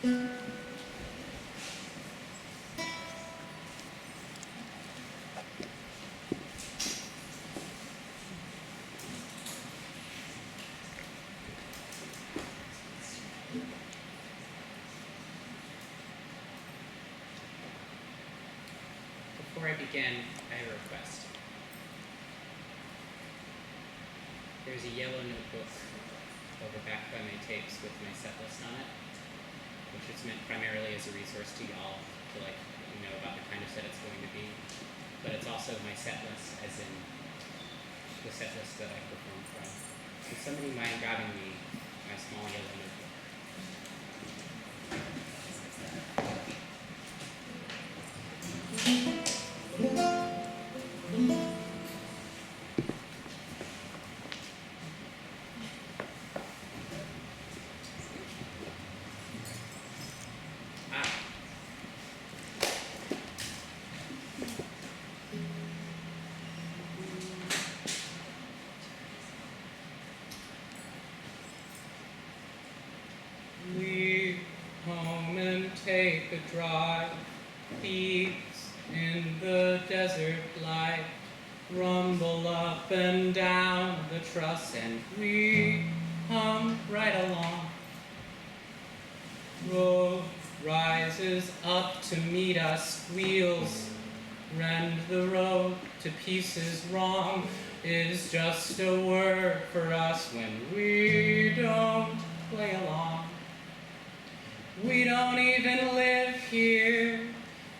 Before I begin, I have a request. There's a yellow notebook over back by my tapes with my set list on it, which is meant primarily as a resource to y'all to let you know about the kind of set it's going to be. But it's also my set list, as in the set list that I perform from. Would somebody mind grabbing me my small yellow notebook? Leave home and take a drive, peace in the desert light, rumble up and down the truss, and we hum right along. Road rises up to meet us, wheels rend the road to pieces. Wrong is just a word for us when we don't play along. We don't even live here,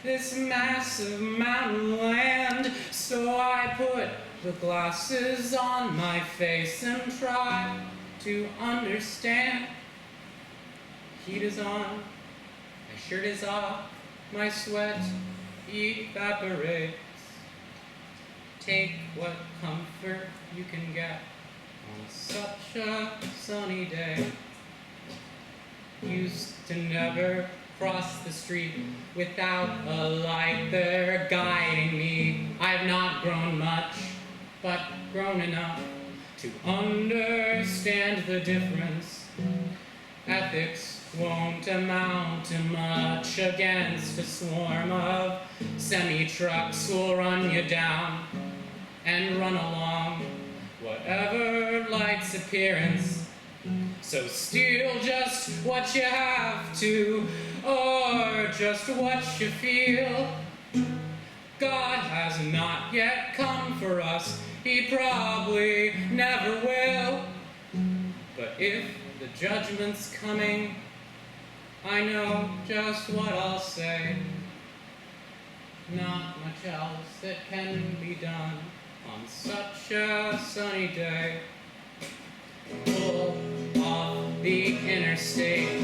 this massive mountain land, so I put the glasses on my face and try to understand. Heat is on, my shirt is off, my sweat evaporates. Take what comfort you can get on such a sunny day. Used to never cross the street without a light there guiding me. I've not grown much, but grown enough to understand the difference. Ethics won't amount to much against a swarm of semi-trucks who'll run you down and run along whatever light's appearance. So steal just what you have to, or just what you feel. God has not yet come for us, he probably never will. But if the judgment's coming, I know just what I'll say. Not much else that can be done on such a sunny day. Pull off the interstate,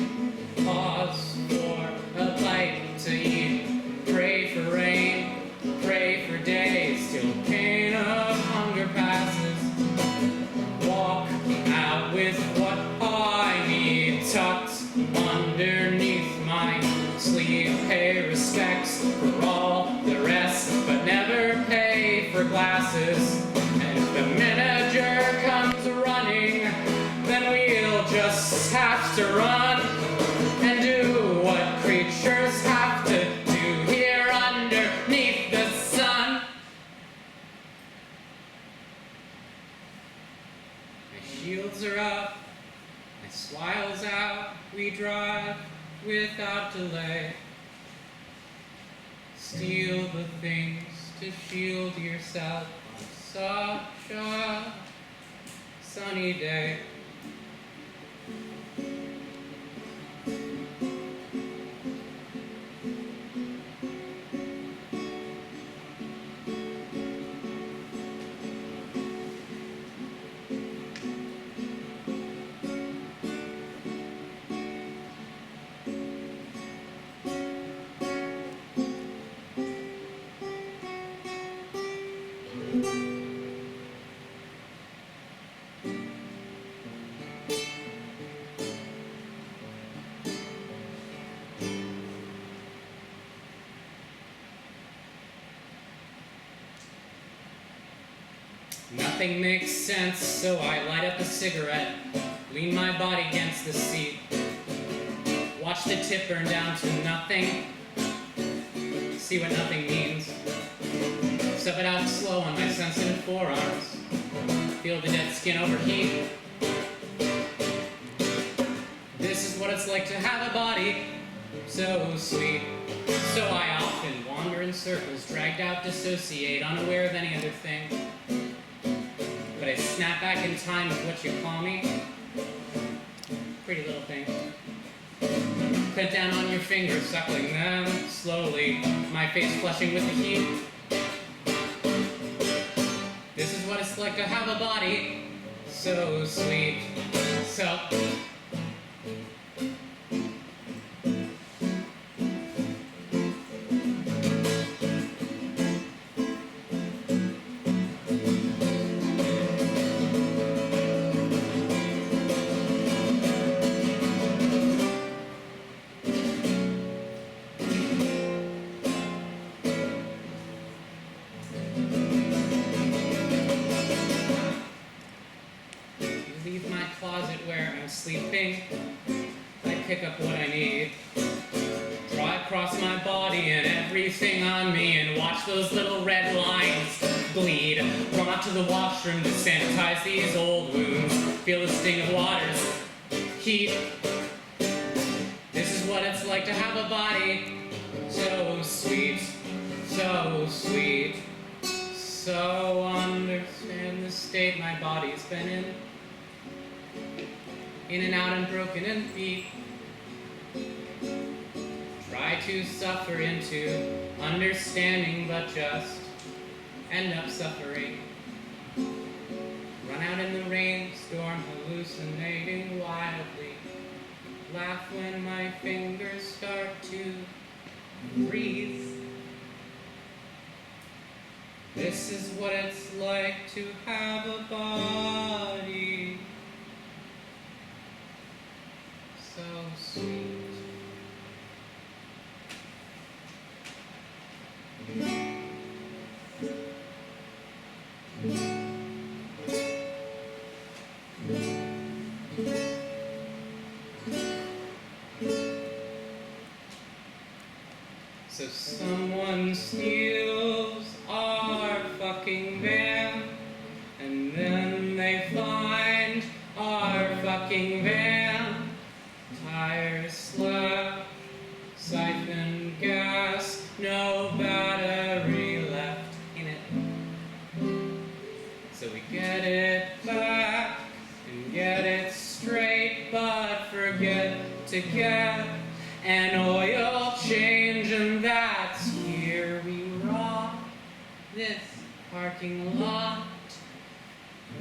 pause for a bite to eat, pray for rain, pray for days till pain of hunger passes. Walk out with what I need tucked underneath my sleeve. Pay respects for all the rest, but never pay for glasses. And if the manager comes running, then we'll just have to run and do what creatures have to do here underneath the sun. My shields are up, my swile's out, we drive without delay. Steal the things to shield yourself on such a sunny day. Nothing makes sense, so I light up a cigarette, lean my body against the seat, watch Watch the tip burn down to nothing. See what nothing means. Step it out slow on my sensitive forearms. Feel the dead skin overheat. This is what it's like to have a body so sweet. So I often wander in circles, dragged out, dissociate, unaware of any other thing. But I snap back in time with what you call me. Pretty little thing. Cut down on your fingers, suckling them slowly, my face flushing with the heat. This is what it's like to have a body so sweet. So sleeping, I pick up what I need. Draw across my body and everything on me and watch those little red lines bleed. Run up to the washroom to sanitize these old wounds. Feel the sting of water's heat. This is what it's like to have a body so sweet, so sweet. So understand the state my body's been in and out and broken and beat. Try to suffer into understanding, but just end up suffering. Run out in the rainstorm, hallucinating wildly. Laugh when my fingers start to breathe. This is what it's like to have a body so sweet. So someone steals our fucking van, and then they find our fucking van. Tires slack, siphon gas, no battery left in it. So we get it back and get it straight, but forget to get an oil change, and that's here we rob this parking lot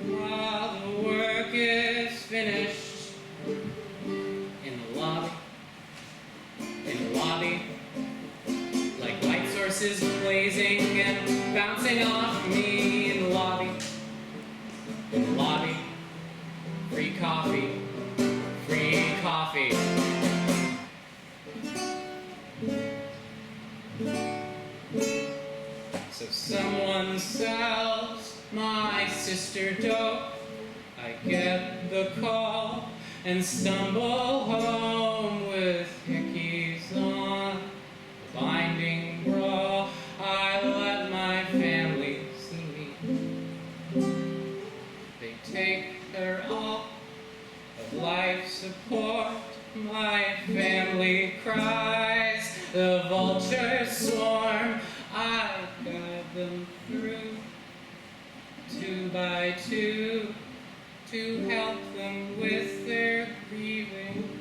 while the work is finished in the lobby, like light sources blazing and bouncing off me in the lobby, free coffee, free coffee. So someone sells my sister dope. I get the call and stumble home with hickeys on, binding bra. I let my family see me. They take their all of life support. My family cries, the vultures swarm. I guide them through, 2 by 2, to help them with their grieving.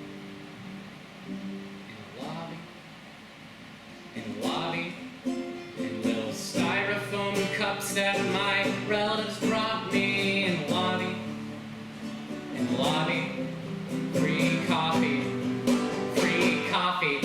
In the lobby, in little styrofoam cups that my relatives brought me. In the lobby, free coffee, free coffee.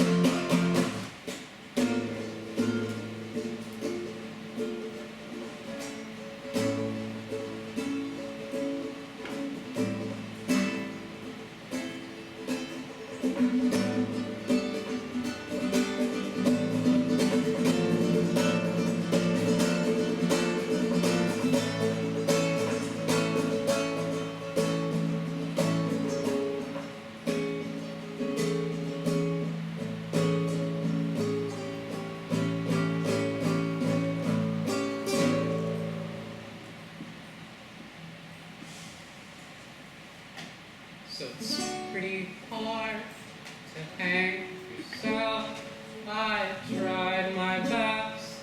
hang yourself. I tried my best.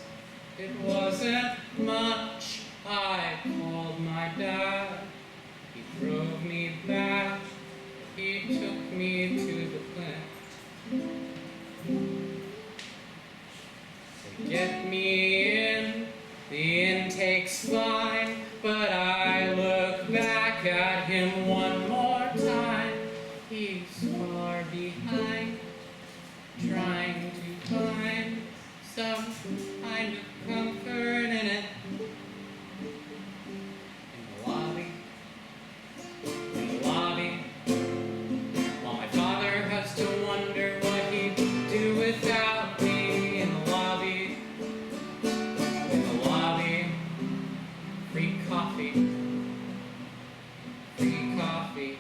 It wasn't much. I called my dad. He drove me back. He took me to the clinic. To get me in, the intake's fine, but I look back at him one more time. He's far behind, trying to find some kind of comfort in it. In the lobby, while my father has to wonder what he'd do without me. In the lobby, free coffee, free coffee.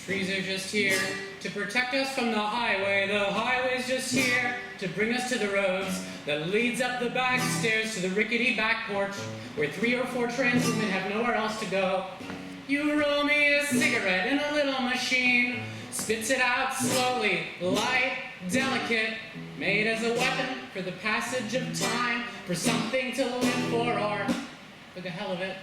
Trees are just here to protect us from the highway. The highway's just here to bring us to the roads that leads up the back stairs to the rickety back porch where 3 or 4 trans women have nowhere else to go. You roll me a cigarette in a little machine, spits it out slowly, light, delicate, made as a weapon for the passage of time, for something to live for, or for the hell of it.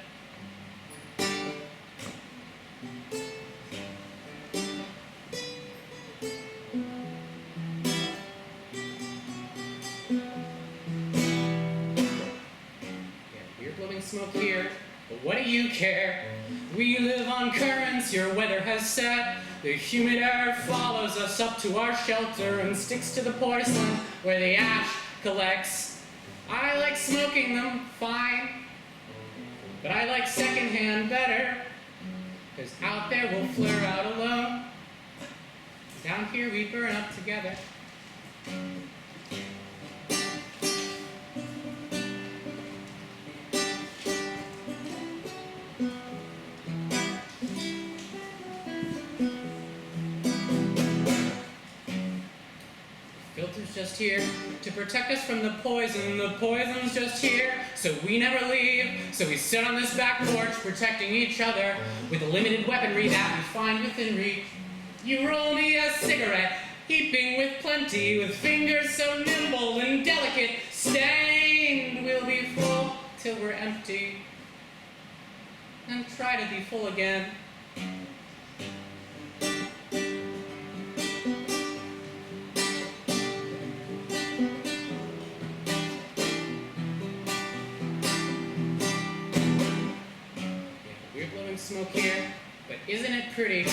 Smoke here, but what do you care? We live on currents, your weather has set. The humid air follows us up to our shelter and sticks to the porcelain where the ash collects. I like smoking them, fine, but I like secondhand better, because out there we'll flare out alone. Down here we burn up together. Filter's just here to protect us from the poison. The poison's just here, so we never leave. So we sit on this back porch, protecting each other with the limited weaponry that we find within reach. You roll me a cigarette, heaping with plenty, with fingers so nimble and delicate. Stained, we'll be full till we're empty, and try to be full again. Smoke here, but isn't it pretty,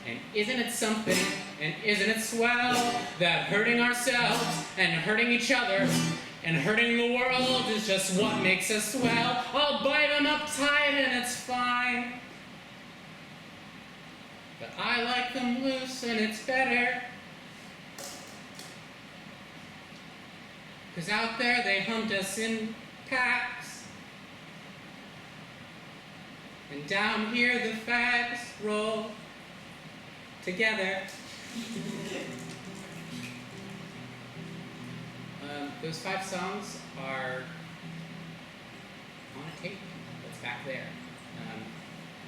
and isn't it something, and isn't it swell, that hurting ourselves, and hurting each other, and hurting the world is just what makes us swell. I'll bite them up tight and it's fine, But I like them loose and it's better. 'Cause out there they hunt us in packs. And down here the fags roll together. Those 5 songs are on a tape that's back there.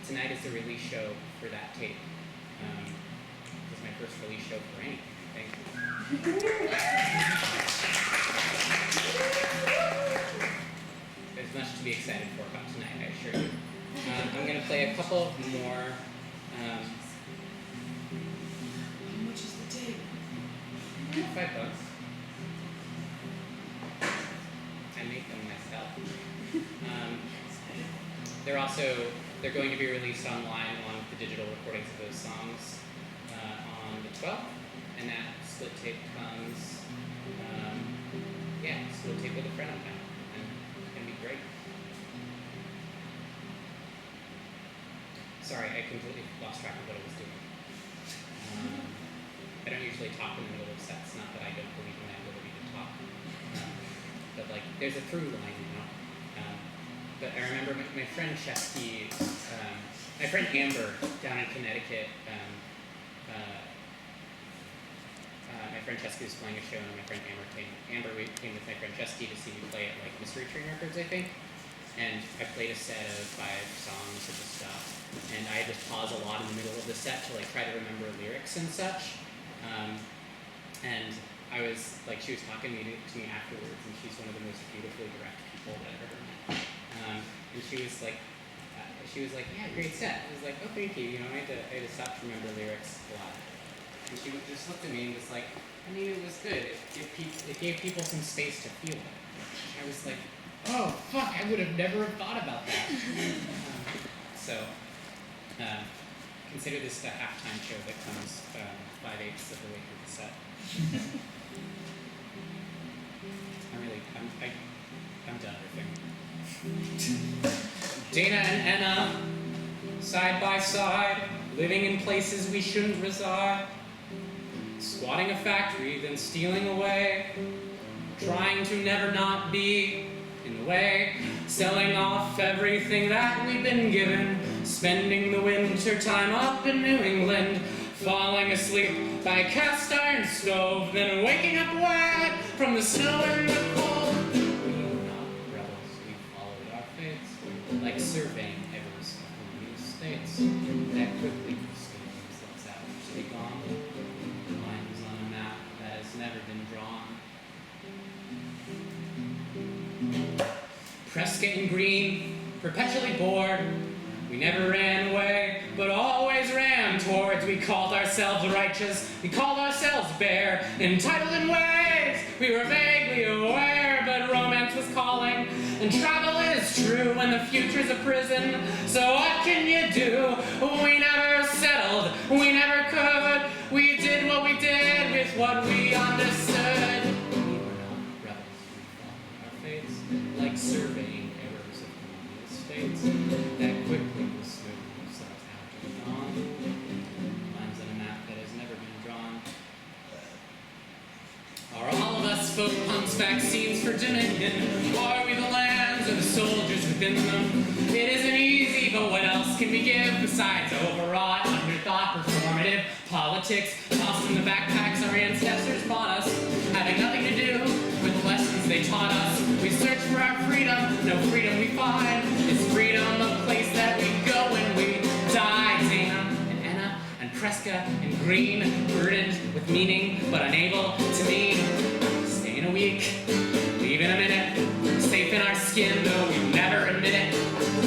Tonight is the release show for that tape. This is my first release show for anything. Thank you. There's much to be excited for about tonight, I assure you. I'm going to play a couple more. How much is the tape? $5. I make them myself. They're going to be released online along with the digital recordings of those songs on the 12th, and that split tape comes, split tape with a friend of mine, and it's going to be great. Sorry, I completely lost track of what I was doing. I don't usually talk in the middle of sets, not that I don't believe in my ability to talk, but like, there's a through line, you know? But I remember my friend Chesky, my friend Amber down in Connecticut, my friend Chesky was playing a show and my friend Amber came with my friend Chesky to see me play at like Mystery Train Records, I think. And I played a set of 5 songs or just stuff. And I had to pause a lot in the middle of the set to like try to remember lyrics and such. And I was like, she was talking to me afterwards, and she's one of the most beautifully direct people that I've ever met. And she was like, yeah, great set. I was like, oh, thank you. You know, I had to stop to remember lyrics a lot. And she just looked at me and was like, I mean, it was good. It gave people some space to feel it. I was like, oh, fuck, I would have never thought about that. Consider this the halftime show that comes 5/8 of the way through the set. I'm done riffing. Dana and Anna, side by side, living in places we shouldn't reside. Squatting a factory, then stealing away. Trying to never not be in the way. Selling off everything that we've been given. Spending the winter time up in New England. Falling asleep by a cast iron stove. Then waking up wet from the snow and the cold. We were not rebels, we followed our fates. Like surveying errors of the states. That quickly escaped themselves out to be gone. Lines on a map that has never been drawn. Prescott and Green, perpetually bored. We never ran away, but always ran towards. We called ourselves righteous, we called ourselves bare, entitled in ways we were vaguely aware. But romance was calling, and travel is true when the future's a prison. So what can you do? We never settled, we never could. We did what we did with what we understood. We were not rebels, we followed our fates, like surveying errors of colonial states that quickly will smooth themselves out to the dawn. Lines on a map that has never been drawn. Are all of us folk punks vaccines for dominion? Are we the lands or the soldiers within them? It isn't easy, but what else can we give besides overwrought, underthought, performative politics tossed in the backpacks our ancestors bought us, having nothing to do with the lessons they taught us. We search for our freedom, no freedom we find. Is freedom a place that we go when we die? Dana and Anna and Prescott and Green, burdened with meaning but unable to mean. Stay in a week, leave in a minute, safe in our skin though we never admit it.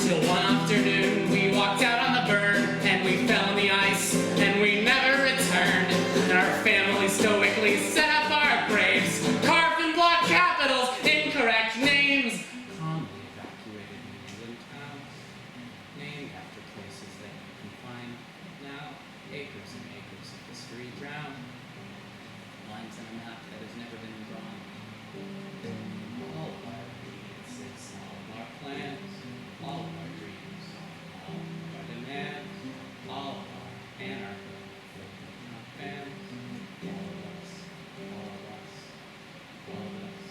Till one afternoon we walked out on the burn and we fell in the ice and we never returned. And our family stoically set up our graves, carved in block capitals, incorrect names. Calmly evacuated New England towns, named after places that you can find now. Acres and acres of history drowned. Lines on a map that has never been drawn. All of our obediences, all of our plans, all of our dreams, all of our demands, all of our anarchy. And all of us, all of us, all of us,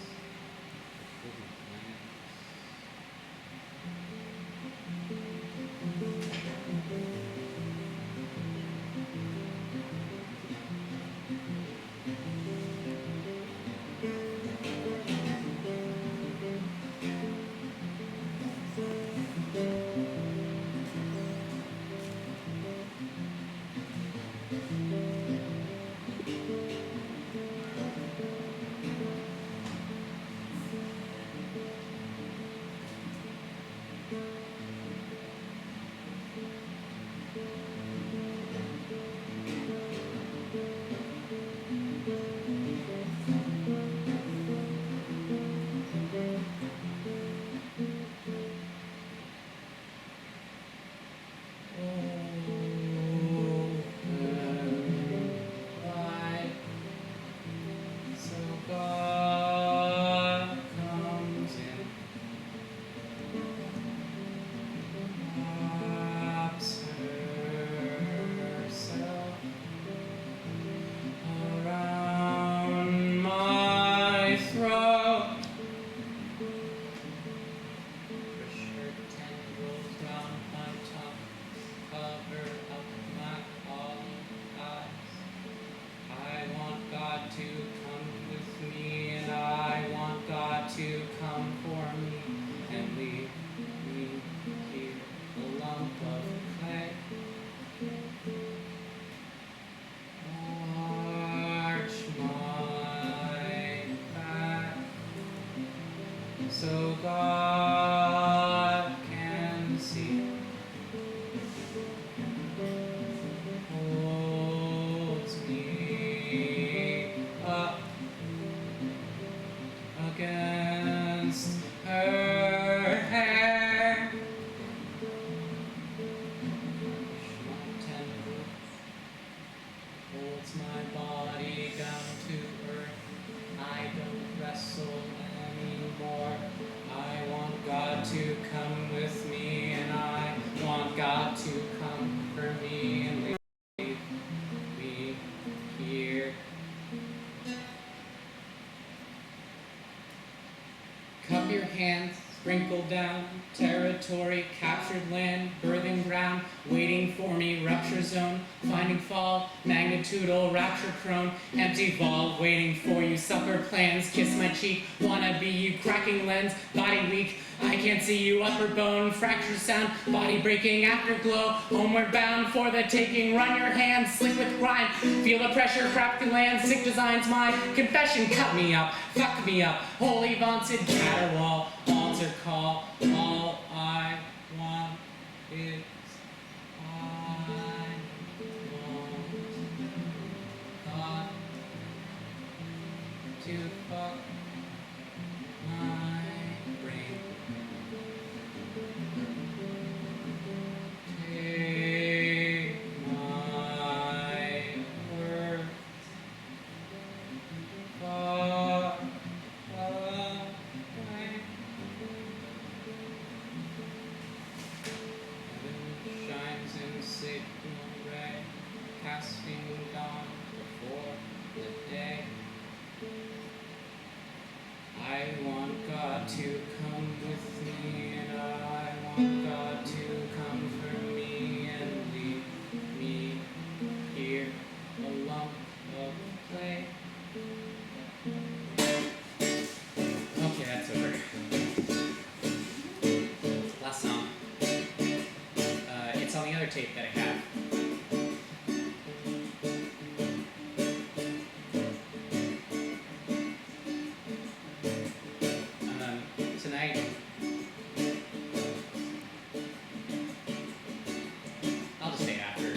including plants. To come for me and leave me here, a lump of clay. Arch my back so God can see. Holds me up against her hair. My tendrils holds my body down to earth. I don't wrestle anymore. I want God to come with me, and I want God to come for me and leave me here. Cup your hands, sprinkle down, territory, captured land, birthing ground, waiting for me, rupture zone, finding fall, magnitudal, rapture prone, empty vault, waiting for you, supper plans, kiss my cheek, wanna be you, cracking lens, body weak, I can't see you, upper bone, fracture sound, body breaking, afterglow, homeward bound for the taking, run your hands, slick with grime, feel the pressure, crack the land, sick designs, my confession, cut me up, fuck me up, holy vaunted caterwaul, altar call, all I want is I want God to fuck my brain. Take my words far away. Heaven shines in signal ray, casting dawn before the day. I want God to come with me, and I want God to come for me and leave me here, a lump of clay. Okay, that's over. Last song. It's on the other tape that I have. Tonight, I'll just say it after.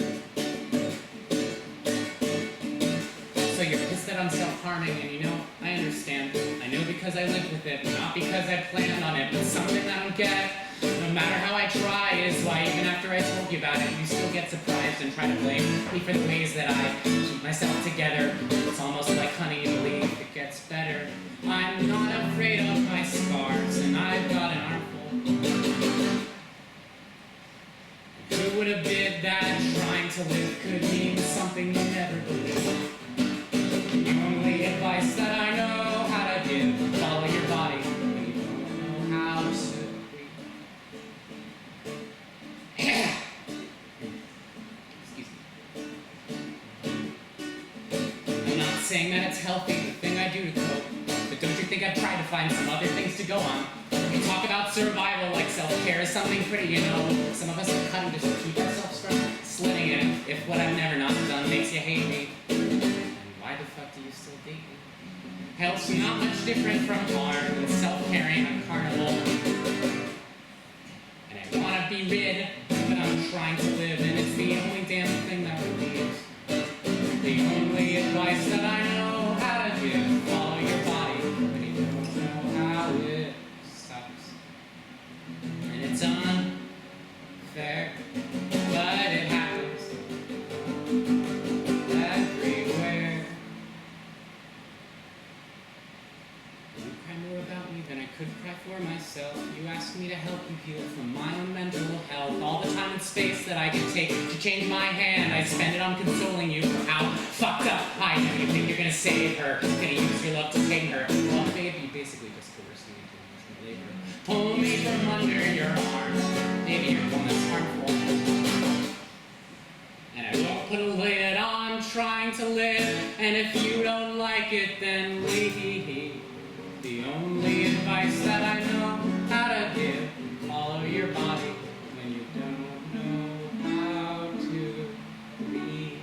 So you're pissed that I'm self-harming, and you know, I understand. I know because I lived with it, not because I planned on it, but something I don't get, no matter how I try, is why even after I told you about it, you still get surprised and try to blame me for the ways that I keep myself together. It's almost like honey in the leaf, it gets better. I'm not afraid of my scars, and I've got an armful. Who would have bid that, trying to to live could mean something you never believed. The only advice that I know how to give, follow your body when you don't know how to breathe. Excuse me. I'm not saying that it's healthy, the thing I do to cope, but don't you think I've tried to find some other things to go on? We talk about survival like self-care is something pretty, you know. Some of us are cutting just to keep ourselves from slitting in it. If what I've never not done makes you hate me, then why the fuck do you still date me? Health's not much different from harm than self-carrying a carnival. And I wanna be rid, but I'm trying to live, and it's the only damn thing that relieves. The only advice that I know how to give, follow your body when you don't know how it stops. And it's unfair, but it happens everywhere. You cry more about me than I could cry for myself. You ask me to help you heal from my own mental health. All the time and space that I can take to change my hand, I spend it on consoling you for how fucked up I am. You think you're gonna save her, gonna use your love to tame her. Well, babe, you basically just coerced me into emotional labor. Pull me from under your arms. Maybe you're the one that's harmful. And I won't put a lid on trying to live. And if you don't like it, then leave. The only advice that I know how to give, follow your body when you don't know how to breathe.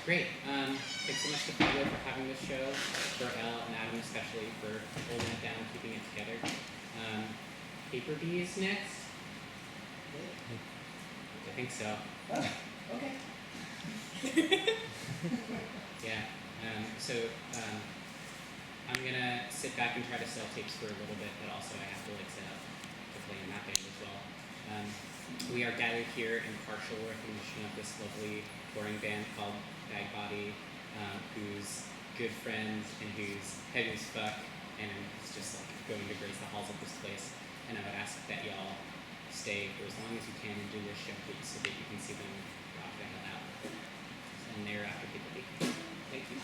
Great. Thanks so much to Flywheel for having this show, for Elle and Adam especially for holding it down, keeping it together. Paper Bees next? I think so. Oh, okay. Yeah. I'm gonna sit back and try to sell tapes for a little bit, but also I have to set up to play in that band as well. We are gathered here in partial recognition of this lovely touring band called Bag Body, whose good friends and whose head is fuck and is just like going to grace the halls of this place. And I would ask that y'all stay for as long as you can and do this show so that you can see them rock the hell out. And they're after people. Thank you.